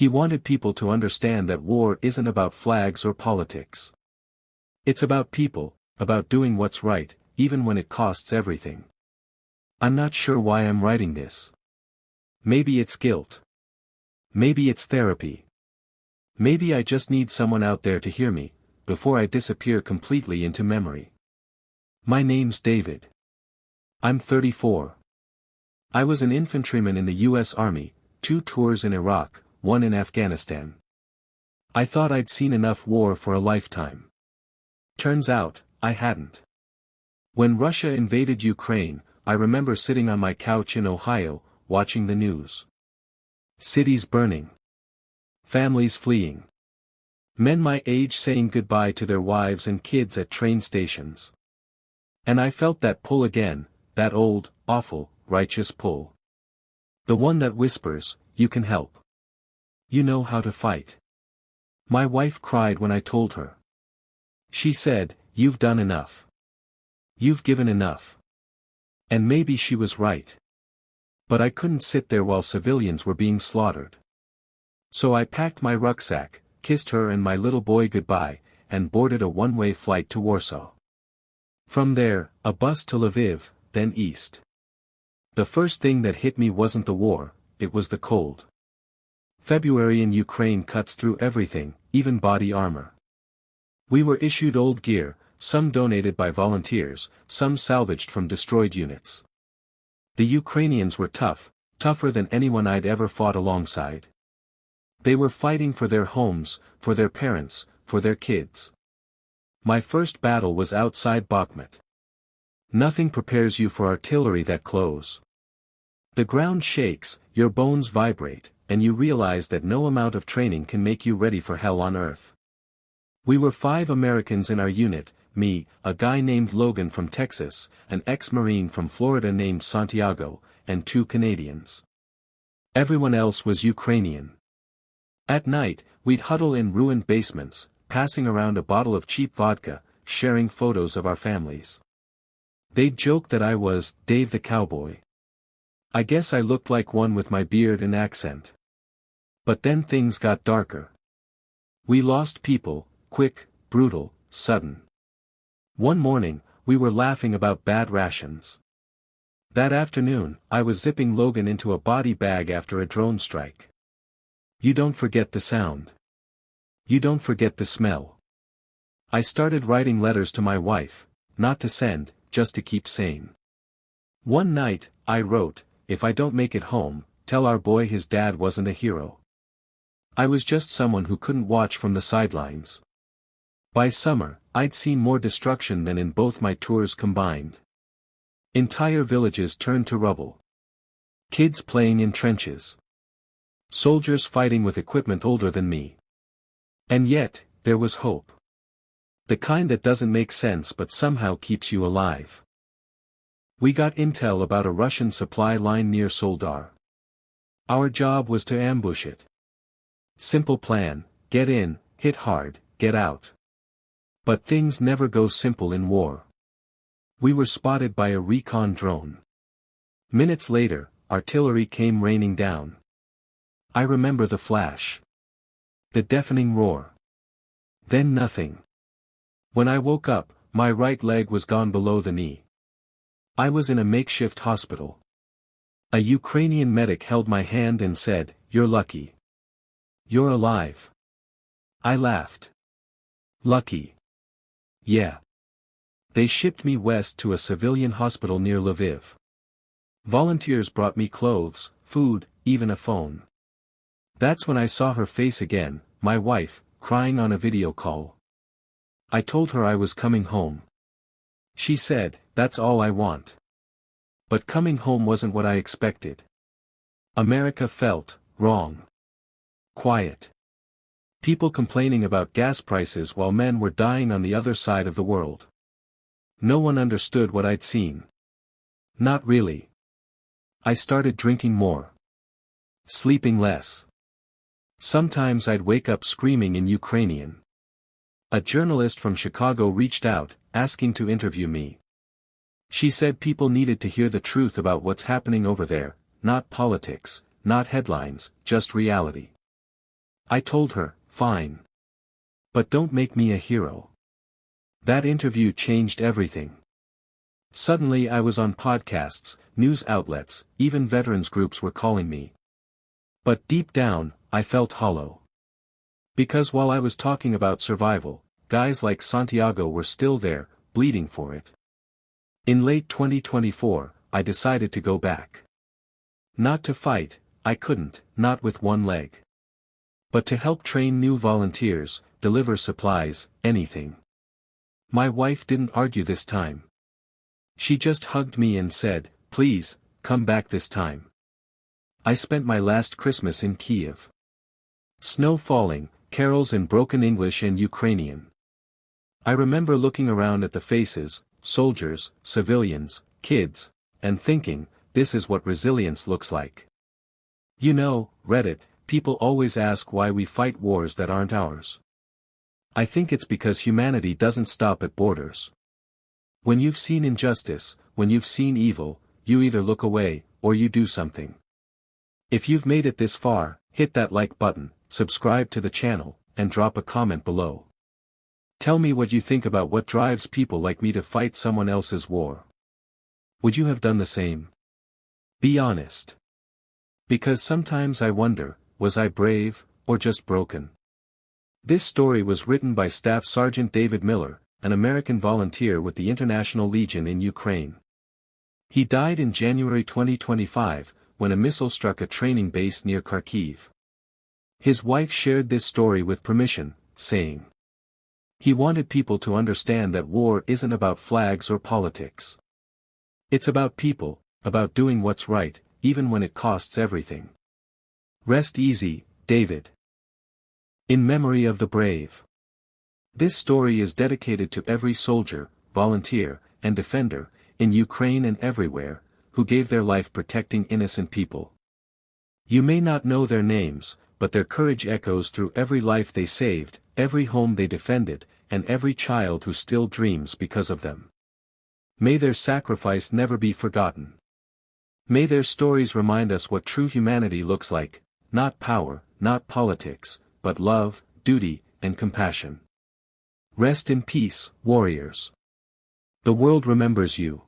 He wanted people to understand that war isn't about flags or politics. It's about people, about doing what's right, even when it costs everything. I'm not sure why I'm writing this. Maybe it's guilt. Maybe it's therapy. Maybe I just need someone out there to hear me, before I disappear completely into memory. My name's David. I'm 34. I was an infantryman in the U.S. Army, 2 tours in Iraq, 1 in Afghanistan. I thought I'd seen enough war for a lifetime. Turns out, I hadn't. When Russia invaded Ukraine, I remember sitting on my couch in Ohio, watching the news. Cities burning. Families fleeing. Men my age saying goodbye to their wives and kids at train stations. And I felt that pull again, that old, awful, righteous pull. The one that whispers, you can help. You know how to fight. My wife cried when I told her. She said, you've done enough. You've given enough. And maybe she was right. But I couldn't sit there while civilians were being slaughtered. So I packed my rucksack, kissed her and my little boy goodbye, and boarded a one-way flight to Warsaw. From there, a bus to Lviv, then east. The first thing that hit me wasn't the war, it was the cold. February in Ukraine cuts through everything, even body armor. We were issued old gear, some donated by volunteers, some salvaged from destroyed units. The Ukrainians were tough, tougher than anyone I'd ever fought alongside. They were fighting for their homes, for their parents, for their kids. My first battle was outside Bakhmut. Nothing prepares you for artillery that close. The ground shakes, your bones vibrate, and you realize that no amount of training can make you ready for hell on earth. We were 5 Americans in our unit, me, a guy named Logan from Texas, an ex-Marine from Florida named Santiago, and 2 Canadians. Everyone else was Ukrainian. At night, we'd huddle in ruined basements, passing around a bottle of cheap vodka, sharing photos of our families. They'd joke that I was Dave the Cowboy. I guess I looked like one with my beard and accent. But then things got darker. We lost people, quick, brutal, sudden. One morning, we were laughing about bad rations. That afternoon, I was zipping Logan into a body bag after a drone strike. You don't forget the sound. You don't forget the smell. I started writing letters to my wife, not to send, just to keep sane. One night, I wrote, if I don't make it home, tell our boy his dad wasn't a hero. I was just someone who couldn't watch from the sidelines. By summer, I'd seen more destruction than in both my tours combined. Entire villages turned to rubble. Kids playing in trenches. Soldiers fighting with equipment older than me. And yet, there was hope. The kind that doesn't make sense but somehow keeps you alive. We got intel about a Russian supply line near Soledar. Our job was to ambush it. Simple plan, get in, hit hard, get out. But things never go simple in war. We were spotted by a recon drone. Minutes later, artillery came raining down. I remember the flash. The deafening roar. Then nothing. When I woke up, my right leg was gone below the knee. I was in a makeshift hospital. A Ukrainian medic held my hand and said, "You're lucky. You're alive." I laughed. Lucky. Yeah. They shipped me west to a civilian hospital near Lviv. Volunteers brought me clothes, food, even a phone. That's when I saw her face again, my wife, crying on a video call. I told her I was coming home. She said, "That's all I want." But coming home wasn't what I expected. America felt wrong. Quiet. People complaining about gas prices while men were dying on the other side of the world. No one understood what I'd seen. Not really. I started drinking more. Sleeping less. Sometimes I'd wake up screaming in Ukrainian. A journalist from Chicago reached out, asking to interview me. She said people needed to hear the truth about what's happening over there, not politics, not headlines, just reality. I told her, fine. But don't make me a hero. That interview changed everything. Suddenly I was on podcasts, news outlets, even veterans groups were calling me. But deep down, I felt hollow. Because while I was talking about survival, guys like Santiago were still there, bleeding for it. In late 2024, I decided to go back. Not to fight, I couldn't, not with one leg. But to help train new volunteers, deliver supplies, anything. My wife didn't argue this time. She just hugged me and said, please, come back this time. I spent my last Christmas in Kiev. Snow falling, carols in broken English and Ukrainian. I remember looking around at the faces, soldiers, civilians, kids, and thinking, this is what resilience looks like. You know, Reddit, people always ask why we fight wars that aren't ours. I think it's because humanity doesn't stop at borders. When you've seen injustice, when you've seen evil, you either look away, or you do something. If you've made it this far, hit that like button, subscribe to the channel, and drop a comment below. Tell me what you think about what drives people like me to fight someone else's war. Would you have done the same? Be honest. Because sometimes I wonder, was I brave, or just broken? This story was written by Staff Sergeant David Miller, an American volunteer with the International Legion in Ukraine. He died in January 2025, when a missile struck a training base near Kharkiv. His wife shared this story with permission, saying, he wanted people to understand that war isn't about flags or politics. It's about people, about doing what's right, even when it costs everything. Rest easy, David. In memory of the brave. This story is dedicated to every soldier, volunteer, and defender, in Ukraine and everywhere, who gave their life protecting innocent people. You may not know their names, but their courage echoes through every life they saved, every home they defended, and every child who still dreams because of them. May their sacrifice never be forgotten. May their stories remind us what true humanity looks like, not power, not politics, but love, duty, and compassion. Rest in peace, warriors. The world remembers you.